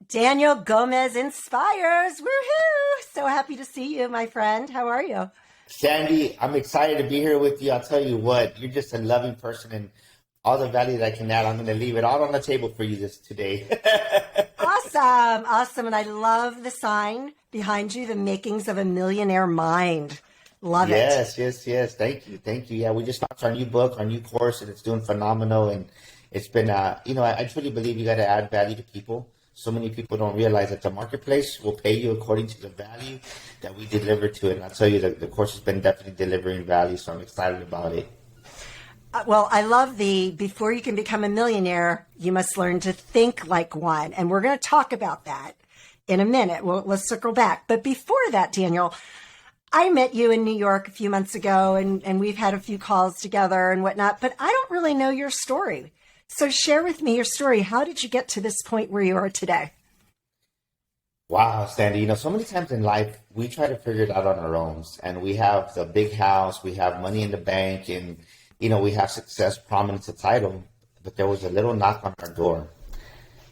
Daniel Gomez inspires. Woohoo! So happy to see you, my friend. How are you? Sandy, I'm excited to be here with you. I'll tell you what, you're just a loving person, and all the value that I can add, I'm going to leave it all on the table for you this today. Awesome. Awesome. And I love the sign behind you, the makings of a millionaire mind. Love it. Yes. Thank you. Thank you. Yeah, we just launched our new book, our new course, and it's doing phenomenal. And it's been, I truly believe you got to add value to people. So many people don't realize that the marketplace will pay you according to the value that we deliver to it. And I'll tell you that the course has been definitely delivering value, so I'm excited about it. Well, I love before you can become a millionaire, you must learn to think like one. And we're going to talk about that in a minute. Let's circle back. But before that, Daniel, I met you in New York a few months ago, and we've had a few calls together and whatnot, but I don't really know your story. So share with me your story. How did you get to this point where you are today? Wow, Sandy, so many times in life, we try to figure it out on our own. And we have the big house, we have money in the bank, and, we have success, prominence, a title. But there was a little knock on our door,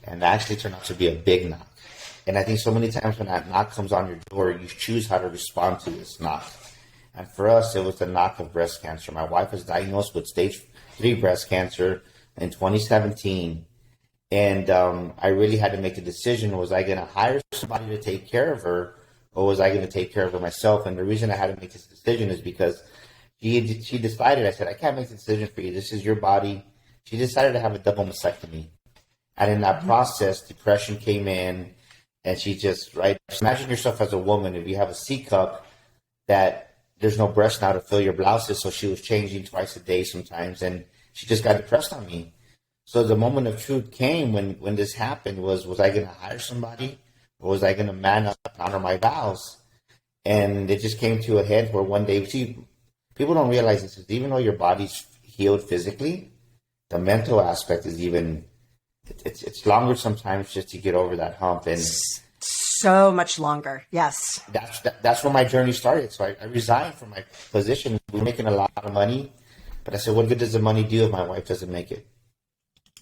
and that actually turned out to be a big knock. And I think so many times when that knock comes on your door, you choose how to respond to this knock. And for us, it was the knock of breast cancer. My wife was diagnosed with stage 3 breast cancer in 2017. And I really had to make a decision. Was I going to hire somebody to take care of her, or was I going to take care of her myself? And the reason I had to make this decision is because she decided, I said, I can't make the decision for you. This is your body. She decided to have a double mastectomy. And in that process, depression came in, and she just, right, imagine yourself as a woman. If you have a C cup, that there's no breast now to fill your blouses. So she was changing twice a day sometimes, and she just got depressed on me. So the moment of truth came when this happened was I going to hire somebody, or was I going to man up and honor my vows? And it just came to a head where one day, see, people don't realize this, is even though your body's healed physically, the mental aspect is even, it's longer sometimes just to get over that hump. And So much longer. Yes. that's where my journey started. So I resigned from my position. We were making a lot of money, but I said, what good does the money do if my wife doesn't make it?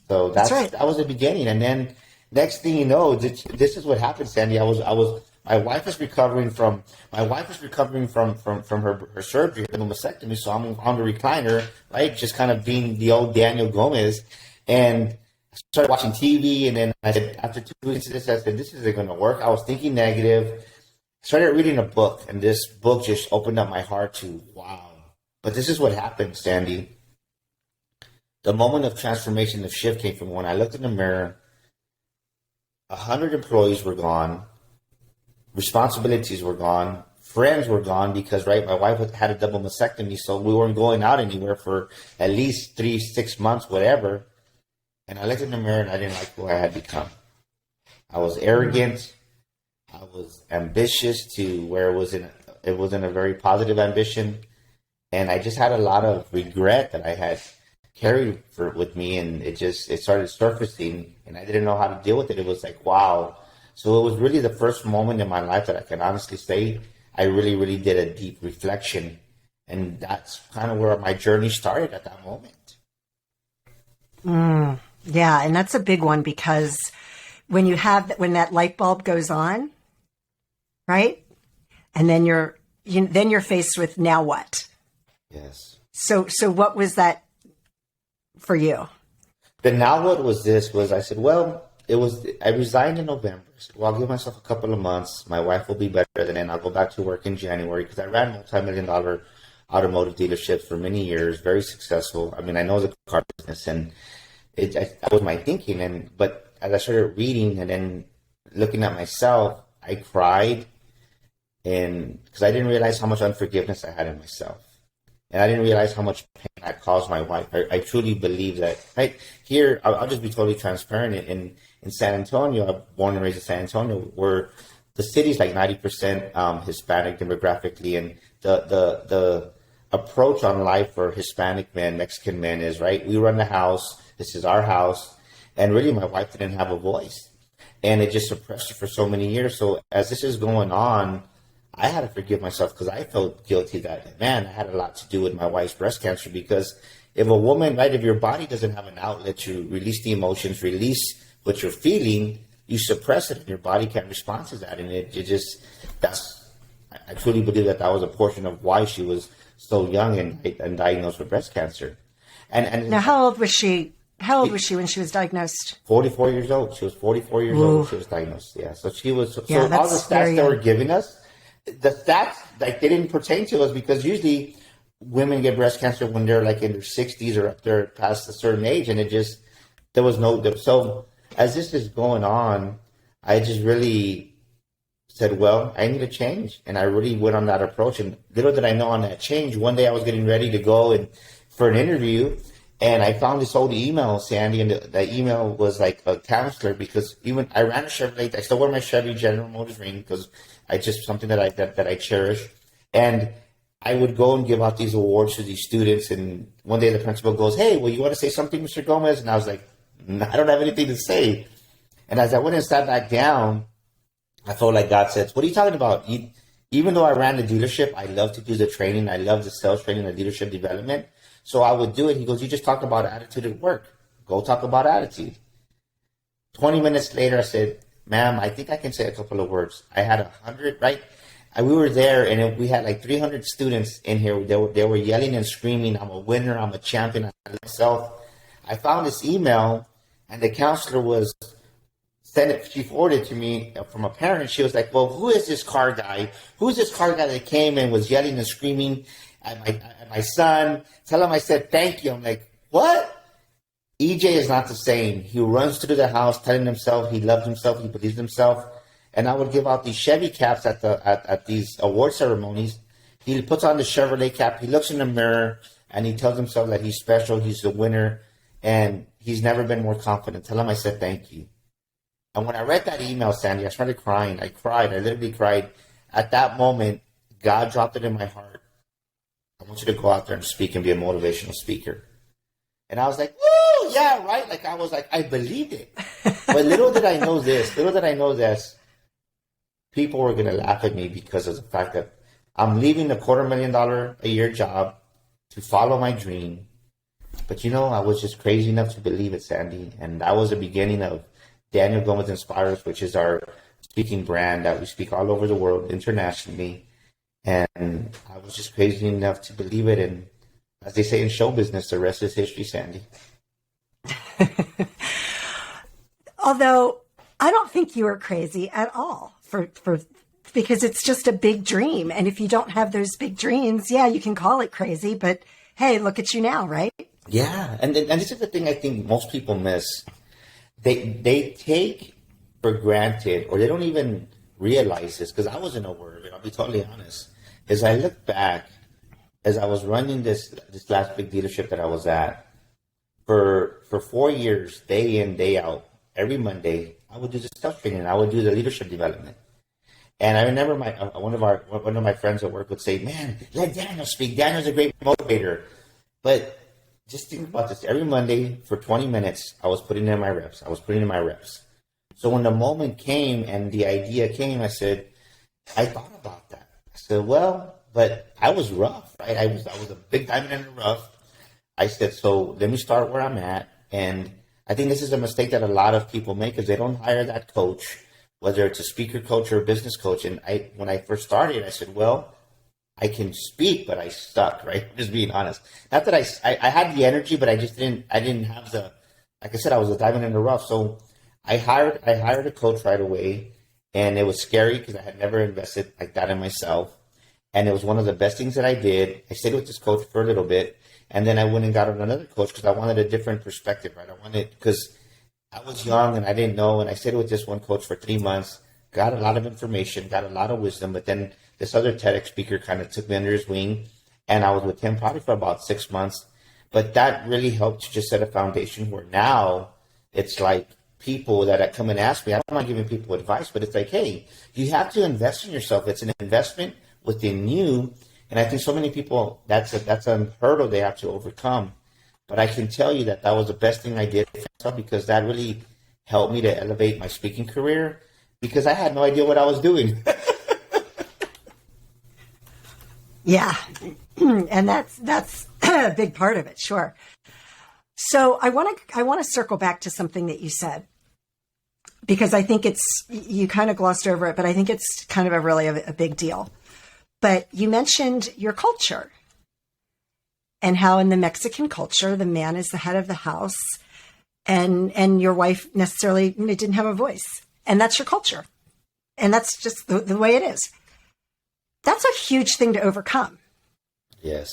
So That's right. that was the beginning. And then next thing you know, this is what happened, Sandy. My wife is recovering from her surgery, the mastectomy. So I'm on the recliner, right? Just kind of being the old Daniel Gomez. And I started watching TV. And then I said, after 2 weeks of this, I said, this isn't going to work. I was thinking negative. I started reading a book, and this book just opened up my heart to, wow. But this is what happened, Sandy. The moment of transformation, the shift came from when I looked in the mirror. 100 employees were gone, responsibilities were gone, friends were gone because, right, my wife had a double mastectomy, so we weren't going out anywhere for at least 3-6 months, whatever. And I looked in the mirror and I didn't like who I had become. I was arrogant. I was ambitious to where it wasn't a very positive ambition, and I just had a lot of regret that I had carried with me, and it started surfacing, and I didn't know how to deal with it. It was like, wow. So it was really the first moment in my life that I can honestly say I really, really did a deep reflection, and that's kind of where my journey started at that moment. Yeah. And that's a big one because when that light bulb goes on, right? And then you're faced with now what? Yes. So what was that for you? The now what was I said, well, I resigned in November. I said, well, I'll give myself a couple of months. My wife will be better, and then I'll go back to work in January, because I ran multi-million-dollar automotive dealerships for many years, very successful. I mean, I know the car business, and that was my thinking. But as I started reading and then looking at myself, I cried, and because I didn't realize how much unforgiveness I had in myself. And I didn't realize how much pain I caused my wife. I truly believe that. Right here, I'll just be totally transparent. In San Antonio, I'm born and raised in San Antonio, where the city's like 90% Hispanic demographically, and the approach on life for Hispanic men, Mexican men is, right, we run the house. This is our house. And really, my wife didn't have a voice, and it just suppressed her for so many years. So as this is going on, I had to forgive myself, because I felt guilty that, man, I had a lot to do with my wife's breast cancer. Because if a woman, right, if your body doesn't have an outlet to release the emotions, release what you're feeling, you suppress it and your body can't respond to that. And it just, I truly believe that was a portion of why she was so young and diagnosed with breast cancer. And now, how old was she? How old was she when she was diagnosed? 44 years old. She was 44 years old when she was diagnosed. Yeah. So she was, so all the stats they were giving us, the stats, like, they didn't pertain to us, because usually women get breast cancer when they're like in their 60s or up there past a certain age. And it just, there was no, so as this is going on, I just really said, well, I need a change. And I really went on that approach. And little did I know on that change, one day I was getting ready to go and for an interview, and I found this old email, Sandy, and the email was like a counselor, because even I ran a Chevrolet. I still wear my Chevy General Motors ring because I just something that I cherish. And I would go and give out these awards to these students. And one day the principal goes, "Hey, well, you want to say something, Mr. Gomez?" And I was like, "No, I don't have anything to say." And as I went and sat back down, I felt like God said, "What are you talking about?" Even though I ran the dealership, I love to do the training. I love the sales training and leadership development. So I would do it. He goes, "You just talked about attitude at work. Go talk about attitude." 20 minutes later, I said, "Ma'am, I think I can say a couple of words." I had 100, right? And we were there, and we had like 300 students in here. They were yelling and screaming, "I'm a winner. I'm a champion. I love myself." I found this email, and the counselor was sent it. She forwarded it to me from a parent, and she was like, "Well, who is this car guy? Who's this car guy that came and was yelling and screaming at my son? Tell him I said thank you." I'm like, "What?" EJ is not the same. He runs through the house telling himself he loves himself, he believes himself. And I would give out these Chevy caps at these award ceremonies. He puts on the Chevrolet cap, he looks in the mirror, and he tells himself that he's special, he's the winner, and he's never been more confident. Tell him I said thank you. And when I read that email, Sandy, I started crying. I cried. I literally cried. At that moment, God dropped it in my heart. "I want you to go out there and speak and be a motivational speaker." And I was like, "Woo, yeah, right." Like, I was like, I believed it. But little did I know this, people were going to laugh at me because of the fact that I'm leaving the $250,000 a year job to follow my dream. But I was just crazy enough to believe it, Sandy. And that was the beginning of Daniel Gomez Inspires, which is our speaking brand that we speak all over the world internationally. And I was just crazy enough to believe it. And as they say in show business, the rest is history, Sandy. Although I don't think you were crazy at all because it's just a big dream. And if you don't have those big dreams, yeah, you can call it crazy, but hey, look at you now, right? Yeah. And this is the thing I think most people miss. They take for granted, or they don't even realize this, because I wasn't aware of it. I'll be totally honest. As I look back, as I was running this last big dealership that I was at, for 4 years, day in, day out, every Monday, I would do the stuff training. I would do the leadership development. And I remember one of my friends at work would say, "Man, let Daniel speak. Daniel's a great motivator." But just think about this. Every Monday for 20 minutes, I was putting in my reps. So when the moment came and the idea came, I thought about that. I said, well, but I was rough, right? I was a big diamond in the rough. I said, so let me start where I'm at. And I think this is a mistake that a lot of people make, is they don't hire that coach, whether it's a speaker coach or a business coach. And when I first started, I said, well, I can speak, but I suck, right? Just being honest. Not that I had the energy, but I didn't have like I said, I was a diamond in the rough. So I hired a coach right away, and it was scary because I had never invested like that in myself. And it was one of the best things that I did. I stayed with this coach for a little bit, and then I went and got another coach because I wanted a different perspective, right? Because I was young and I didn't know, and I stayed with this one coach for 3 months, got a lot of information, got a lot of wisdom, but then this other TEDx speaker kind of took me under his wing, and I was with him probably for about 6 months. But that really helped to just set a foundation where now it's like people that come and ask me, I don't mind giving people advice, but it's like, hey, you have to invest in yourself. It's an investment within you. And I think so many people, that's a hurdle they have to overcome. But I can tell you that was the best thing I did for myself, because that really helped me to elevate my speaking career, because I had no idea what I was doing. Yeah. And that's a big part of it. Sure. So I want to circle back to something that you said, because I think you kind of glossed over it, but I think it's kind of a big deal. But you mentioned your culture and how in the Mexican culture, the man is the head of the house and your wife necessarily didn't have a voice. And that's your culture. And that's just the way it is. That's a huge thing to overcome. Yes.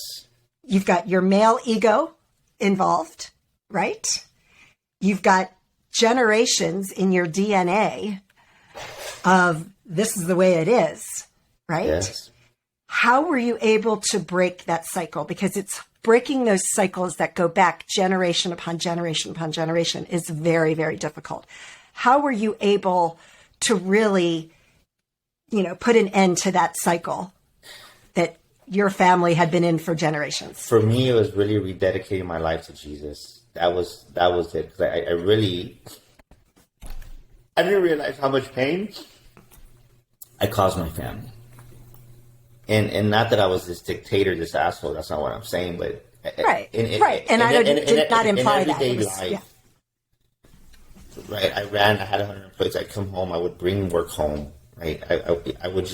You've got your male ego involved, right? You've got generations in your DNA of this is the way it is, right? Yes. How were you able to break that cycle? Because it's breaking those cycles that go back generation upon generation upon generation is very, very difficult. How were you able to really, put an end to that cycle that your family had been in for generations? For me, it was really rededicating my life to Jesus. That was it. I didn't realize how much pain I caused my family. And not that I was this dictator, this asshole. That's not what I'm saying. But right. And I did not imply that. Right. I had 100 employees. I'd come home. I would bring work home. Right. I would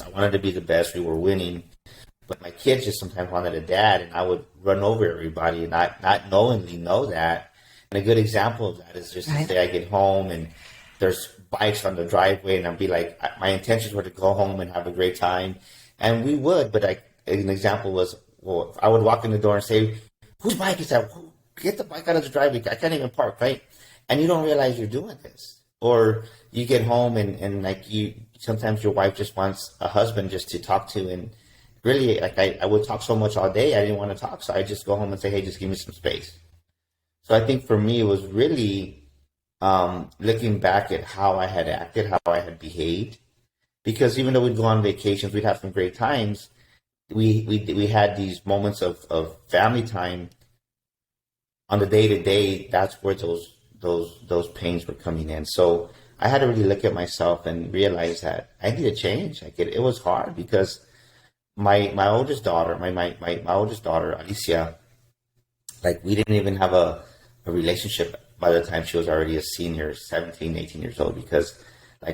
I wanted to be the best. We were winning. But my kids just sometimes wanted a dad, and I would run over everybody and not knowingly know that. And a good example of that is just to say I get home and there's bikes on the driveway, and I'd be like, my intentions were to go home and have a great time. And we would, but an example was, I would walk in the door and say, whose bike is that? Get the bike out of the driveway. I can't even park, right? And you don't realize you're doing this. Or you get home and sometimes your wife just wants a husband just to talk to. And really, I would talk so much all day, I didn't want to talk. So I just go home and say, hey, just give me some space. So I think for me, it was really looking back at how I had acted, how I had behaved. Because even though we'd go on vacations, we'd have some great times. We had these moments of family time on the day to day. That's where those pains were coming in. So I had to really look at myself and realize that I need to change. It was hard because my oldest daughter, my oldest daughter, Alicia, we didn't even have a relationship by the time she was already a senior, 17, 18 years old, because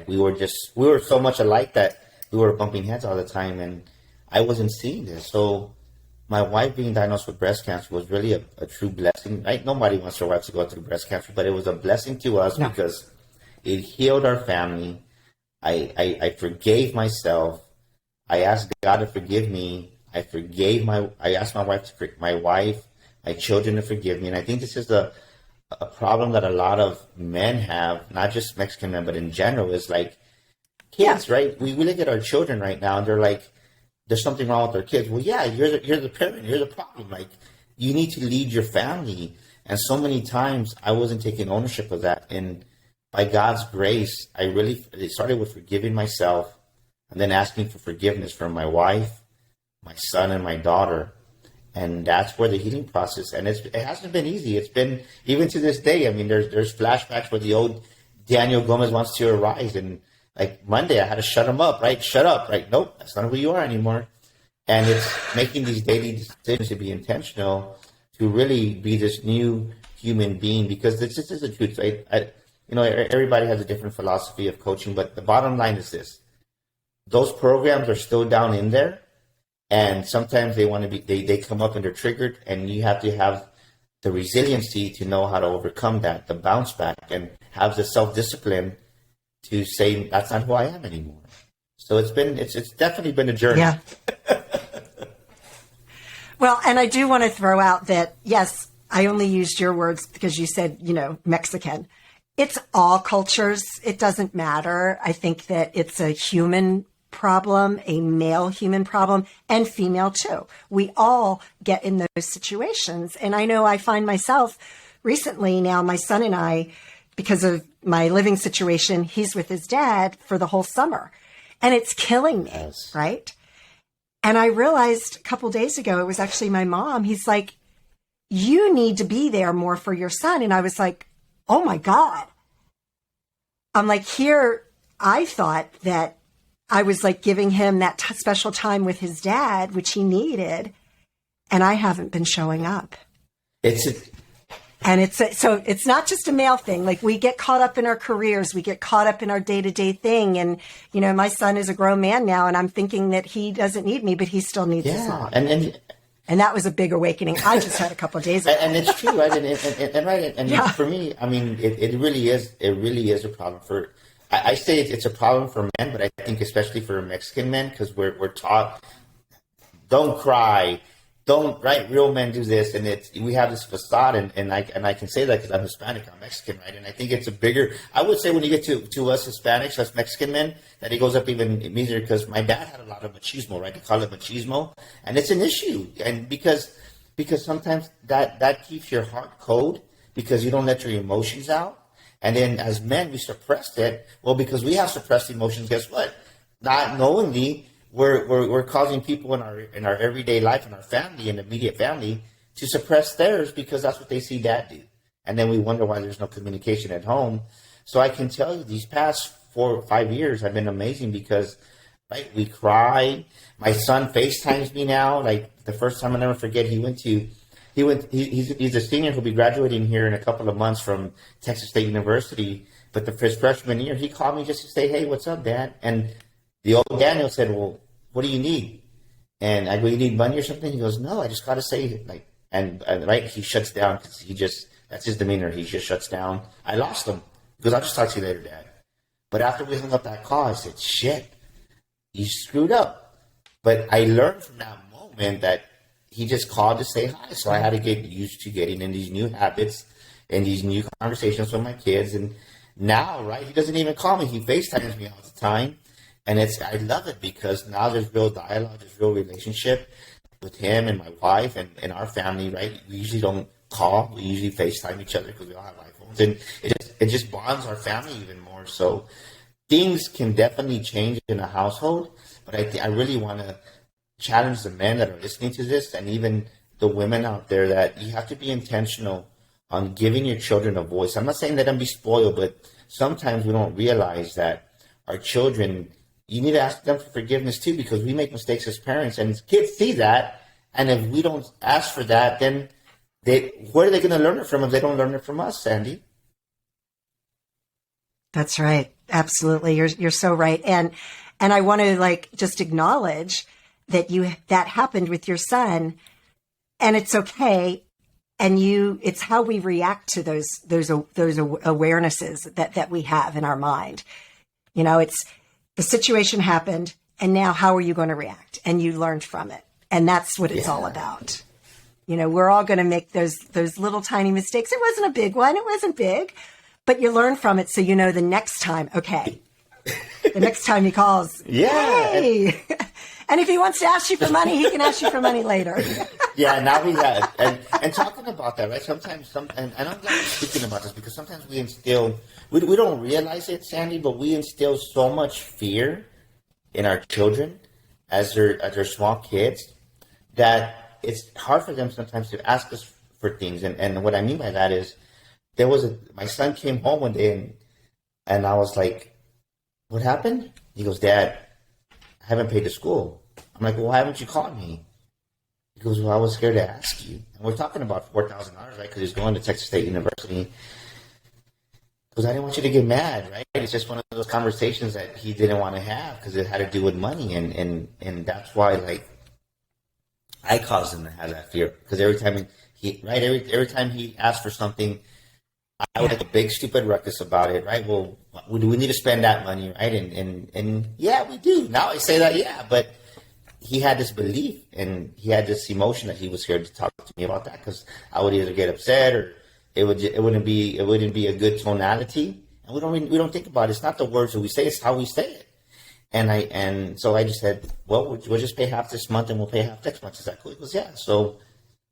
we were so much alike that we were bumping heads all the time, and I wasn't seeing this. So my wife being diagnosed with breast cancer was really a true blessing. Nobody wants their wife to go through breast cancer, but it was a blessing to us because it healed our family. I forgave myself. I asked God to forgive me. I asked my wife, my children to forgive me. And I think this is a problem that a lot of men have, not just Mexican men, but in general, is kids, right? We look at our children right now and they're like, there's something wrong with our kids. Well, yeah, you're the parent, you're the problem. You need to lead your family. And so many times I wasn't taking ownership of that. And by God's grace, it started with forgiving myself and then asking for forgiveness from my wife, my son, and my daughter. And that's where the healing process, and it hasn't been easy. It's been, even to this day, there's flashbacks where the old Daniel Gomez wants to arise. And Monday, I had to shut him up, right? Shut up, right? Nope, that's not who you are anymore. And it's making these daily decisions to be intentional, to really be this new human being, because this is the truth, right? Everybody has a different philosophy of coaching, but the bottom line is this. Those programs are still down in there. And sometimes they come up and they're triggered, and you have to have the resiliency to know how to overcome that, the bounce back, and have the self-discipline to say, that's not who I am anymore. So it's definitely been a journey. Yeah. Well, and I do want to throw out that, yes, I only used your words because you said, Mexican. It's all cultures. It doesn't matter. I think that it's a human problem, a male human problem, and female too. We all get in those situations. And I know I find myself recently now, my son and I, because of my living situation, he's with his dad for the whole summer. And it's killing me, Yes. Right? And I realized a couple days ago, it was actually my mom. He's like, you need to be there more for your son. And I was like, oh my God. I'm like, here, I thought that I was giving him that special time with his dad, which he needed, and I haven't been showing up. It's And so it's not just a male thing. Like, we get caught up in our careers. We get caught up in our day-to-day thing. And, you know, my son is a grown man now, and I'm thinking that he doesn't need me, but he still needs his mom. And that was a big awakening I just had a couple of days ago. And it's true, right? And for me, I mean, it really is a problem for, I say it's a problem for men, but I think especially for Mexican men, because we're taught, don't cry, right? Real men do this, and we have this facade, and I can say that because I'm Hispanic, I'm Mexican, right? And I think it's a bigger. I would say when you get to us Hispanics, us Mexican men, that it goes up even easier because my dad had a lot of machismo, right? They call it machismo, and it's an issue, and because sometimes that keeps your heart cold because you don't let your emotions out, and then as men we suppress it. Well, because we have suppressed emotions, guess what? Not knowingly. We're causing people in our everyday life, in our family, in the immediate family, to suppress theirs because that's what they see dad do. And then we wonder why there's no communication at home. So I can tell you these past 4 or 5 years have been amazing because, right, we cry. My son FaceTimes me now. Like, the first time I'll never forget, he's a senior who'll be graduating here in a couple of months from Texas State University. But his freshman year, he called me just to say, hey, what's up, Dad? And the old Daniel said, well, what do you need? And I go, you need money or something? He goes, no, I just got to say, like, and right, he shuts down because that's his demeanor. He just shuts down. I lost him. He goes, I'll just talk to you later, Dad. But after we hung up that call, I said, shit, you screwed up. But I learned from that moment that he just called to say hi. So I had to get used to getting in these new habits and these new conversations with my kids. And now, right, he doesn't even call me. He FaceTimes me all the time. And I love it because now there's real dialogue, there's real relationship with him and my wife and our family, right? We usually don't call. We usually FaceTime each other because we all have iPhones. And it just bonds our family even more. So things can definitely change in a household. But I really want to challenge the men that are listening to this and even the women out there that you have to be intentional on giving your children a voice. I'm not saying let them be spoiled, but sometimes we don't realize that our children, you need to ask them for forgiveness too, because we make mistakes as parents and kids see that. And if we don't ask for that, then where are they going to learn it from if they don't learn it from us, Sandee? That's right. Absolutely. You're so right. And I want to just acknowledge that that happened with your son, and it's okay. And it's how we react to those awarenesses that we have in our mind. You know, it's the situation happened, and now how are you going to react? And you learned from it. And that's what it's all about. You know, we're all going to make those little tiny mistakes. It wasn't a big one. It wasn't big, but you learn from it. So, you know, the next time, okay, the next time he calls, hey. And if he wants to ask you for money, he can ask you for money later. Yeah, now we have. And talking about that, right? Sometimes, and I'm glad you're speaking about this because sometimes we instill, we don't realize it, Sandee, but we instill so much fear in our children as they're small kids that it's hard for them sometimes to ask us for things. And what I mean by that is my son came home one day and I was like, what happened? He goes, Dad, I haven't paid the school. I'm like, well, why haven't you called me? He goes, well, I was scared to ask you. And we're talking about $4,000, right? Because he's going to Texas State University. Because I didn't want you to get mad, right? It's just one of those conversations that he didn't want to have because it had to do with money. And that's why, I caused him to have that fear. Because every time every time he asked for something, I would make a big stupid ruckus about it, right? Well, do we need to spend that money, right? And yeah, we do. Now I say that, yeah, but he had this belief and he had this emotion that he was scared to talk to me about that because I would either get upset or it wouldn't be a good tonality. And we don't think about it. It's not the words that we say; it's how we say it. And so I just said, well, we'll just pay half this month and we'll pay half next month. Is that cool? He goes, yeah. So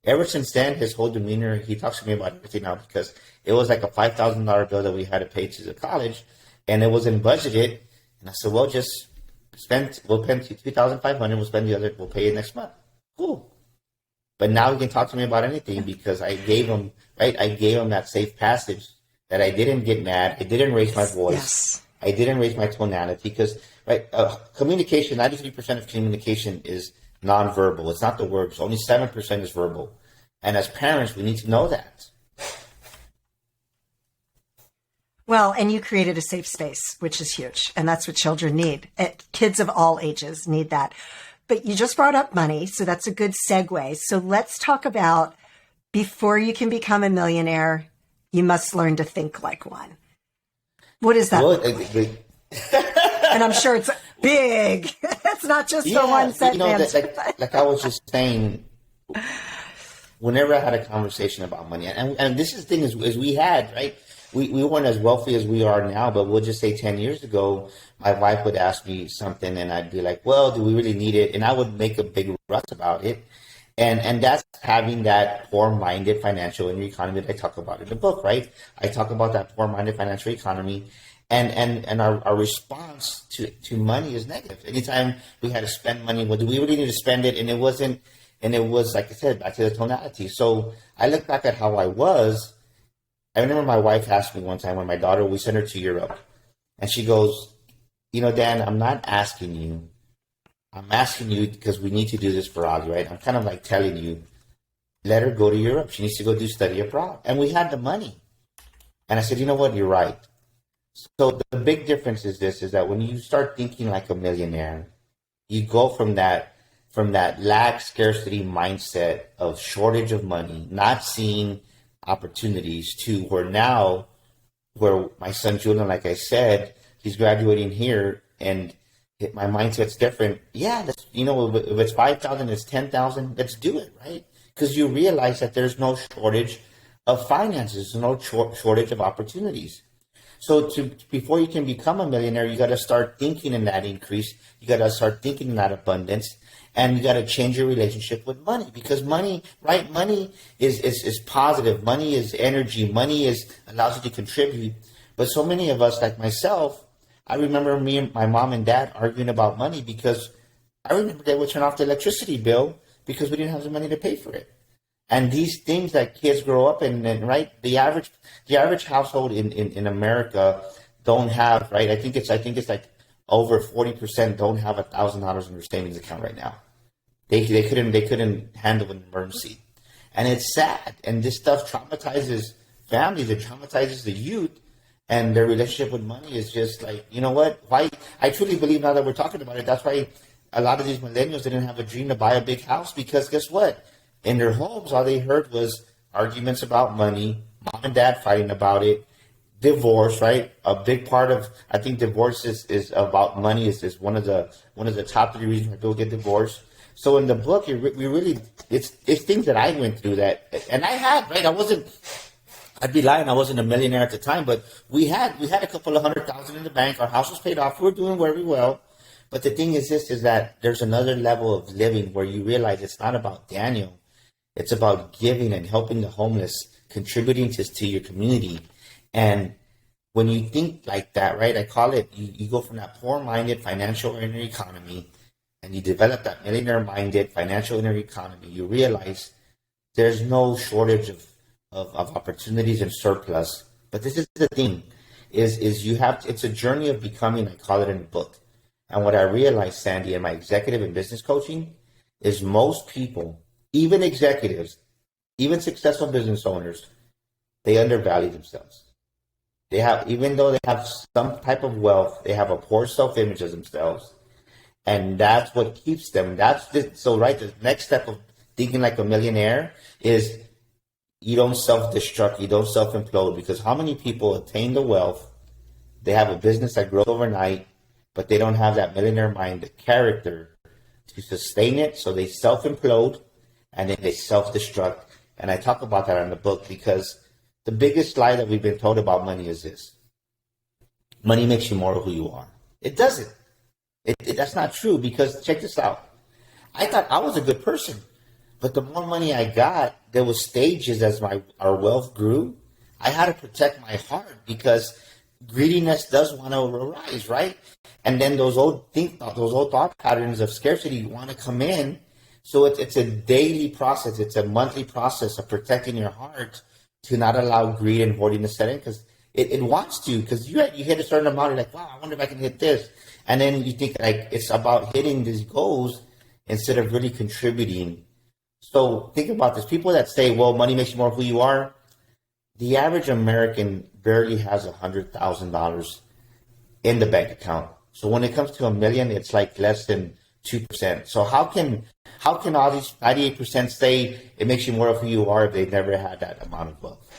ever since then, his whole demeanor, he talks to me about everything now because it was like a $5,000 bill that we had to pay to the college, and it wasn't budgeted. And I said, well, just we'll pay $3,500, we'll spend the other, we'll pay it next month. Cool. But now he can talk to me about anything because I gave him that safe passage that I didn't get mad, I didn't raise my voice, I didn't raise my tonality because, communication, 93% of communication is nonverbal. It's not the words. Only 7% is verbal. And as parents, we need to know that. Well, and you created a safe space, which is huge. And that's what children need. Kids of all ages need that. But you just brought up money. So that's a good segue. So let's talk about before you can become a millionaire, you must learn to think like one. What is that? Well, And I'm sure it's big. It's not just a one sentence. Like I was just saying, whenever I had a conversation about money, and this is the thing is we had, right? We weren't as wealthy as we are now, but we'll just say 10 years ago, my wife would ask me something and I'd be like, well, do we really need it? And I would make a big rush about it. And that's having that poor-minded financial economy that I talk about in the book, right? I talk about that poor-minded financial economy. And our response to money is negative. Anytime we had to spend money, well, do we really need to spend it? And it was, like I said, back to the tonality. So I look back at how I was. I remember my wife asked me one time when my daughter, we sent her to Europe. And she goes, Dan, I'm not asking you. I'm asking you because we need to do this for Ozzy, right? I'm kind of like telling you, let her go to Europe. She needs to go do study abroad. And we had the money. And I said, you know what? You're right. So the big difference is that when you start thinking like a millionaire, you go from that lack scarcity mindset of shortage of money, not seeing opportunities, to where my son Julian, like I said, he's graduating here and my mindset's different. Yeah, if it's 5,000, it's 10,000, let's do it, right? Because you realize that there's no shortage of finances, no shortage of opportunities. So before you can become a millionaire, you got to start thinking in that increase. You got to start thinking in that abundance, and you got to change your relationship with money, because money, right? Money is positive. Money is energy. Money allows you to contribute. But so many of us, like myself, I remember me and my mom and dad arguing about money because I remember they would turn off the electricity bill because we didn't have the money to pay for it. And these things that kids grow up in, and right, the average household in America don't have, right? I think it's like over 40% don't have $1,000 in their savings account right now. They couldn't handle an emergency, and it's sad. And this stuff traumatizes families. It traumatizes the youth, and their relationship with money is just like, you know what? Why? I truly believe, now that we're talking about it, that's why a lot of these millennials didn't have a dream to buy a big house, because guess what? In their homes, all they heard was arguments about money, mom and dad fighting about it, divorce, right? A big part of, I think, divorce is about money. Is one of the top 3 reasons why people get divorced. So in the book, it's things that I went through and I had, right? I'd be lying, I wasn't a millionaire at the time, but we had a couple of $100,000 in the bank. Our house was paid off. We were doing very well. But the thing is that there's another level of living where you realize it's not about Daniel. It's about giving and helping the homeless, contributing to your community. And when you think like that, right, I call it, you go from that poor-minded financial inner economy and you develop that millionaire-minded financial inner economy, you realize there's no shortage of opportunities and surplus. But this is the thing, is it's a journey of becoming, I call it in the book. And what I realized, Sandee, in my executive and business coaching, is most people, even executives, even successful business owners, they undervalue themselves. Even though they have some type of wealth, they have a poor self-image of themselves. And that's what keeps them. The next step of thinking like a millionaire is you don't self-destruct, you don't self-implode, because how many people attain the wealth, they have a business that grows overnight, but they don't have that millionaire mind, the character to sustain it, so they self-implode and then they self-destruct. And I talk about that in the book, because the biggest lie that we've been told about money is this: money makes you more who you are. It doesn't. That's not true, because check this out. I thought I was a good person, but the more money I got, there was stages as our wealth grew. I had to protect my heart, because greediness does want to arise, right? And then those old thought patterns of scarcity want to come in. So it's a daily process. It's a monthly process of protecting your heart to not allow greed and hoarding to set in, because it wants to. Because you hit a certain amount, you're like, wow, I wonder if I can hit this. And then you think like it's about hitting these goals instead of really contributing. So think about this. People that say, well, money makes you more who you are, the average American barely has $100,000 in the bank account. So when it comes to a million, it's like less than 2%. So how can all these 98% say it makes you more of who you are if they've never had that amount of wealth?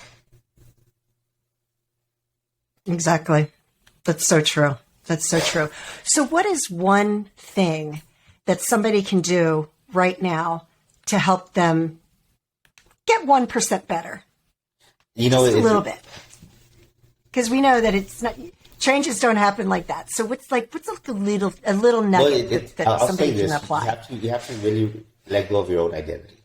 Exactly. That's so true. That's so true. So what is one thing that somebody can do right now to help them get 1% better? Just a little bit. Because we know that it's not, changes don't happen like that. So what's like a little nugget that somebody can apply? You have to really let go of your old identity.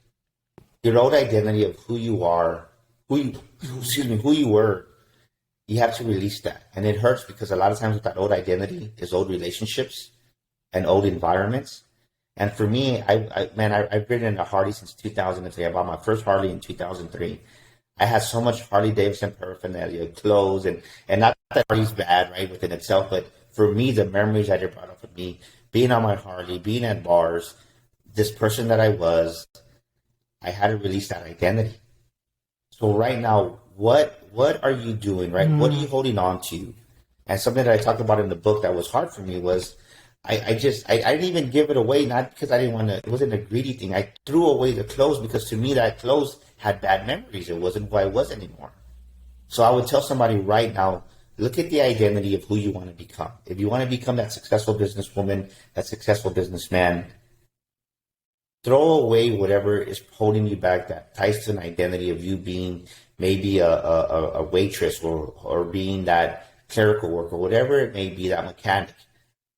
Your old identity of who you are, who you were. You have to release that. And it hurts because a lot of times with that old identity is old relationships and old environments. And for me, I've ridden in a Harley since 2003. I bought my first Harley in 2003. I had so much Harley Davidson paraphernalia, clothes, and not that Harley's bad, right, within itself, but for me, the memories that it brought up with me, being on my Harley, being at bars, this person that I was, I had to release that identity. So right now, what are you doing, right? What are you holding on to? And something that I talked about in the book that was hard for me was I didn't even give it away, not because I didn't want to, it wasn't a greedy thing. I threw away the clothes because to me that clothes had bad memories. It wasn't who I was anymore. So I would tell somebody right now, look at the identity of who you want to become. If you want to become that successful businesswoman, that successful businessman, throw away whatever is holding you back that ties to an identity of you being maybe a waitress or being that clerical worker, whatever it may be, that mechanic.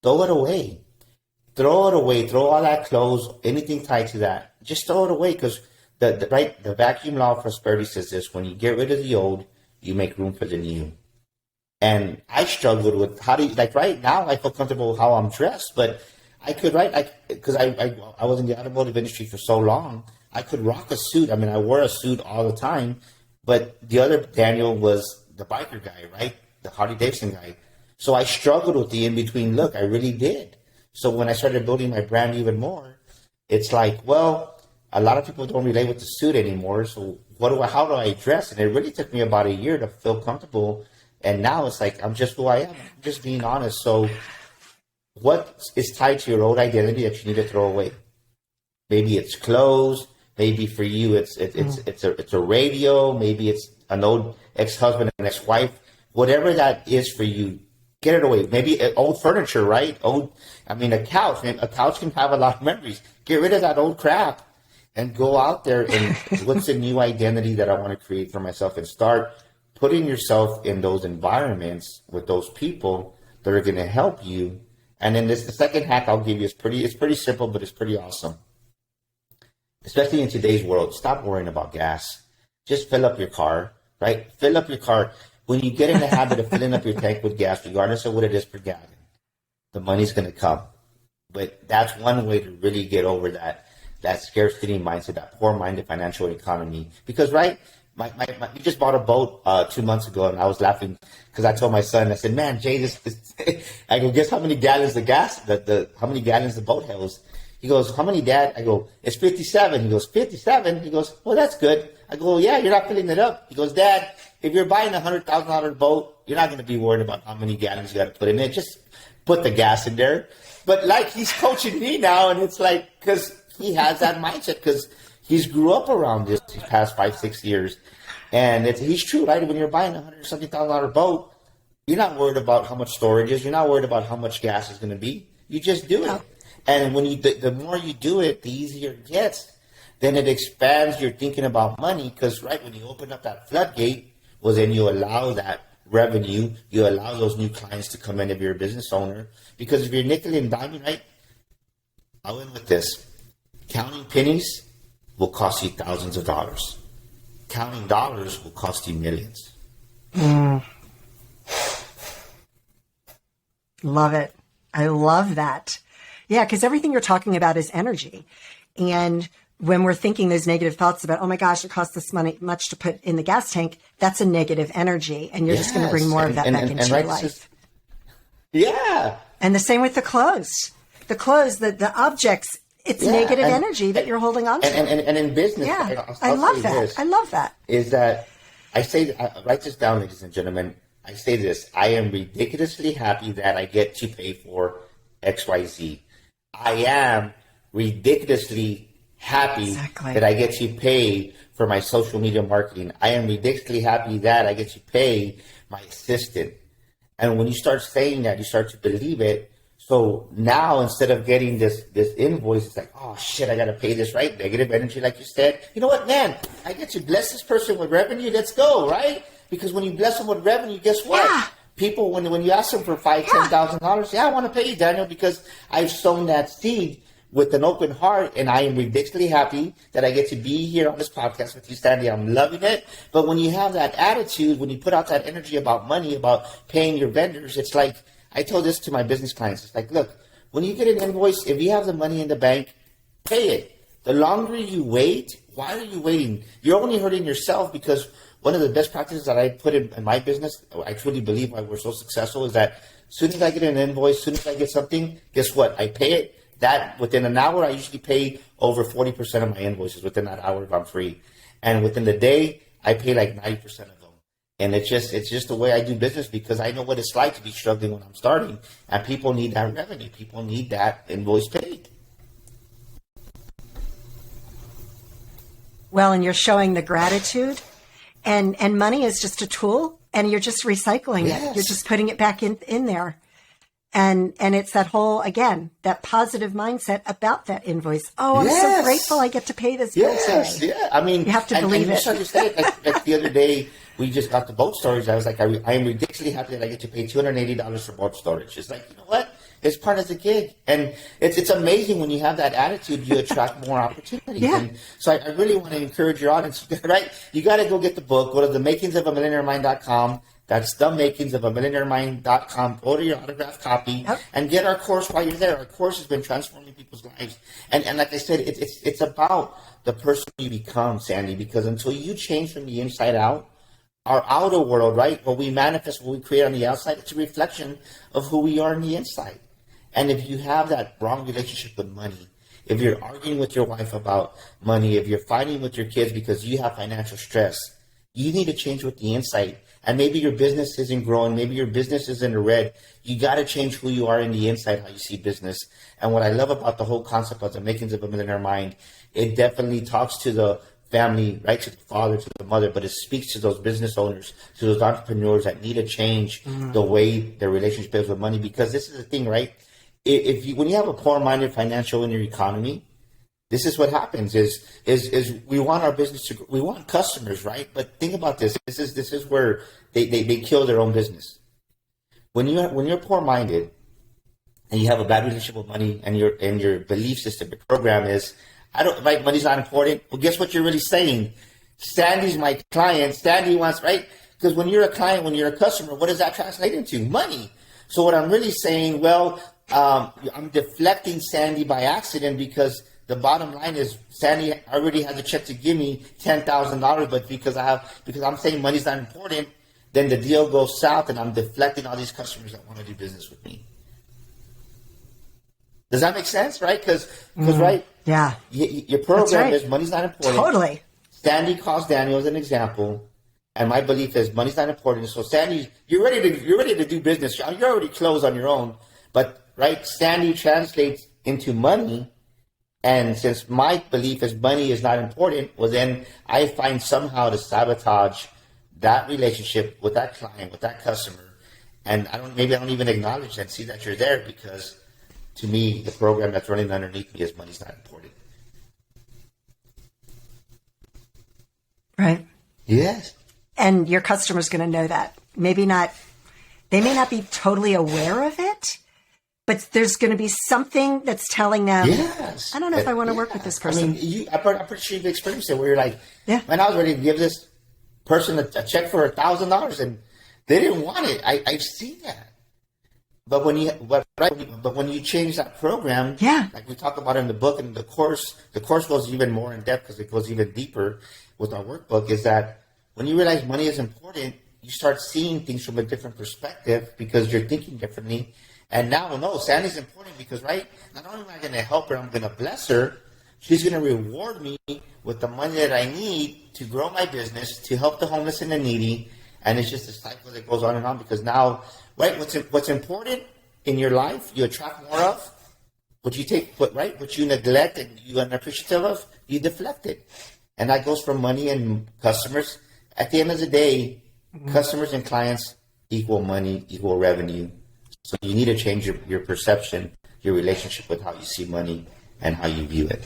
Throw it away. Throw it away. Throw all that clothes, anything tied to that. Just throw it away because the vacuum law of prosperity says this: when you get rid of the old, you make room for the new. And I struggled with right now I feel comfortable with how I'm dressed, but I could, because I was in the automotive industry for so long, I could rock a suit. I mean, I wore a suit all the time, but the other Daniel was the biker guy, right? The Harley Davidson guy. So I struggled with the in-between look. I really did. So when I started building my brand even more, it's like, well, a lot of people don't relate with the suit anymore. So how do I dress? And it really took me about a year to feel comfortable. And now it's like, I'm just who I am. I'm just being honest. So what is tied to your old identity that you need to throw away? Maybe it's clothes. Maybe for you, it's a radio. Maybe it's an old ex-husband and ex-wife. Whatever that is for you, get it away. Maybe old furniture, right? A couch. A couch can have a lot of memories. Get rid of that old crap and go out there and what's the new identity that I want to create for myself, and start putting yourself in those environments with those people that are going to help you. And then the second hack I'll give you is pretty simple, but it's pretty awesome. Especially in today's world, stop worrying about gas. Just fill up your car, right? Fill up your car. When you get in the habit of filling up your tank with gas, regardless of what it is per gallon, the money's going to come. But that's one way to really get over that scarcity mindset, that poor-minded financial economy. Because, right, we just bought a boat 2 months ago, and I was laughing because I told my son, I said, man, Jay, I go, guess how many gallons the gas, how many gallons the boat holds? He goes, how many, Dad? I go, it's 57. He goes, 57? He goes, well, that's good. I go, yeah, you're not filling it up. He goes, Dad, if you're buying a $100,000 boat, you're not going to be worried about how many gallons you got to put in it. Just put the gas in there. But like, he's coaching me now, and it's like, because he has that mindset, because he's grew up around this these past 5-6 years. And he's true, right? When you're buying a $100,000 boat, you're not worried about how much storage is. You're not worried about how much gas is going to be. You just do it. And when the more you do it, the easier it gets. Then it expands your thinking about money, because right when you open up that floodgate, well, then you allow that revenue, you allow those new clients to come in if you're a business owner. Because if you're nickel and diming, right? I'll end with this. Counting pennies will cost you thousands of dollars. Counting dollars will cost you millions. Love it. I love that. Yeah, because everything you're talking about is energy. And when we're thinking those negative thoughts about, oh my gosh, it costs this much to put in the gas tank, that's a negative energy. And you're just going to bring more of that back into your life. Yeah. And the same with the clothes. The clothes, the objects, it's negative energy that you're holding on to. And in business, I love that. I love that. Is that I say, write this down, ladies and gentlemen. I say this: I am ridiculously happy that I get to pay for XYZ. I am ridiculously happy that I get to pay for my social media marketing. I am ridiculously happy that I get to pay my assistant. And when you start saying that, you start to believe it. So now instead of getting this invoice, it's like, oh shit, I got to pay this, right? Negative energy, like you said. You know what, man? I get to bless this person with revenue. Let's go, right? Because when you bless them with revenue, guess what? Yeah. People, when you ask them for $5,000-$10,000, I want to pay you, Daniel, because I've sown that seed with an open heart, and I am ridiculously happy that I get to be here on this podcast with you, Sandee. I'm loving it. But when you have that attitude, when you put out that energy about money, about paying your vendors, it's like, I told this to my business clients. It's like, look, when you get an invoice, if you have the money in the bank, pay it. The longer you wait, why are you waiting? You're only hurting yourself, because one of the best practices that I put in my business, I truly believe why we're so successful, is that as soon as I get an invoice, as soon as I get something, guess what? I pay it. That within an hour, I usually pay over 40% of my invoices within that hour if I'm free. And within the day, I pay like 90% of them. And it's just the way I do business, because I know what it's like to be struggling when I'm starting. And people need that revenue. People need that invoice paid. Well, and you're showing the gratitude, and money is just a tool, and you're just recycling it. You're just putting it back in there. And it's that whole, again, that positive mindset about that invoice. Oh, I'm so grateful I get to pay this bill today. Yeah. I mean, you have to believe it. Like the other day, we just got the boat storage. I was like, I am ridiculously happy that I get to pay $280 for boat storage. It's like, you know what? It's part of the gig. And it's amazing when you have that attitude, you attract more opportunities. Yeah. And so I really want to encourage your audience, right? You got to go get the book. Go to themakingsofamillionairemind.com. That's themakingsofamillionairemind.com. Order your autographed copy and get our course while you're there. Our course has been transforming people's lives. And like I said, it's about the person you become, Sandee, because until you change from the inside out, our outer world, right, what we manifest, what we create on the outside, it's a reflection of who we are on the inside. And if you have that wrong relationship with money, if you're arguing with your wife about money, if you're fighting with your kids because you have financial stress, you need to change with the inside. And maybe your business isn't growing. Maybe your business is in the red. You got to change who you are in the inside, how you see business. And what I love about the whole concept of the makings of a millionaire mind, it definitely talks to the family, right, to the father, to the mother, but it speaks to those business owners, to those entrepreneurs that need to change the way their relationship is with money. Because this is the thing, right? When you have a poor-minded financial in your economy, this is what happens is we want our business to, we want customers, right? But think about this. This is where they kill their own business. When you're poor-minded and you have a bad relationship with money, and your belief system, your program is, right, money's not important. Well, guess what you're really saying? Sandee's my client. Sandee wants, right? Because when you're a client, when you're a customer, what does that translate into? Money. So what I'm really saying, well, I'm deflecting Sandee by accident, because the bottom line is Sandee already has a check to give me $10,000, but because I'm saying money's not important, then the deal goes south, and I'm deflecting all these customers that want to do business with me. Does that make sense, right? Because right? Yeah. Your program is money's not important. Totally. Sandee calls Daniel as an example, and my belief is money's not important. So Sandee, you're ready to do business. You're already closed on your own, but right, Sandee translates into money. And since my belief is money is not important, well, then I find somehow to sabotage that relationship with that client, with that customer. And I don't even acknowledge and see that you're there, because to me, the program that's running underneath me is money's not important. Right. Yes. And your customer's going to know that. Maybe not, they may not be totally aware of it, but there's going to be something that's telling them, yes, I don't know if I want to work with this person. I mean, I'm pretty sure you've experienced it, where you're like, man, I was ready to give this person a check for $1,000, and they didn't want it. I've seen that. But when you change that program, like we talk about in the book and the course goes even more in depth, because it goes even deeper with our workbook, is that when you realize money is important, you start seeing things from a different perspective, because you're thinking differently. And now, no, Sandee's important, because, right, not only am I going to help her, I'm going to bless her, She's going to reward me with the money that I need to grow my business, to help the homeless and the needy. And it's just a cycle that goes on and on, because now, right, what's important in your life, you attract more of. What you neglect and you're unappreciative of, you deflect it. And that goes from money and customers. At the end of the day, customers and clients equal money, equal revenue. So you need to change your perception, your relationship with how you see money and how you view it.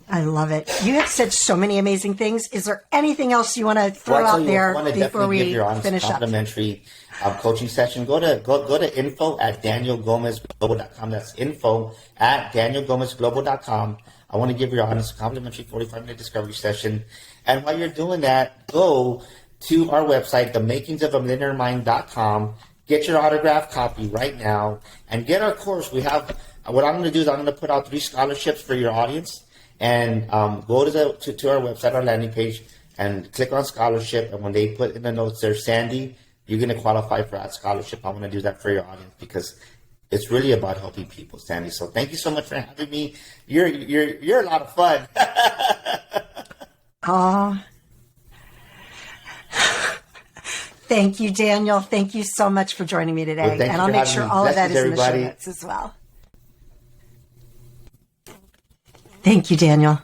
I love it. You have said so many amazing things. Is there anything else you want to throw out there before we finish up? Complimentary coaching session. Go to info@danielgomezglobal.com. That's info@danielgomezglobal.com. I want to give your audience a complimentary 45-minute discovery session. And while you're doing that, go to our website, themakingsofaMillionaireMind.com. Get your autographed copy right now and get our course. We have, what I'm going to do is I'm going to put out 3 scholarships for your audience. And go to our website, our landing page, and click on scholarship. And when they put in the notes there, Sandee, you're going to qualify for that scholarship. I want to do that for your audience because it's really about helping people, Sandee. So thank you so much for having me. You're a lot of fun. Oh, thank you, Daniel. Thank you so much for joining me today. Well, and I'll make sure all of that is in the show everybody. notes as well. Thank you, Daniel.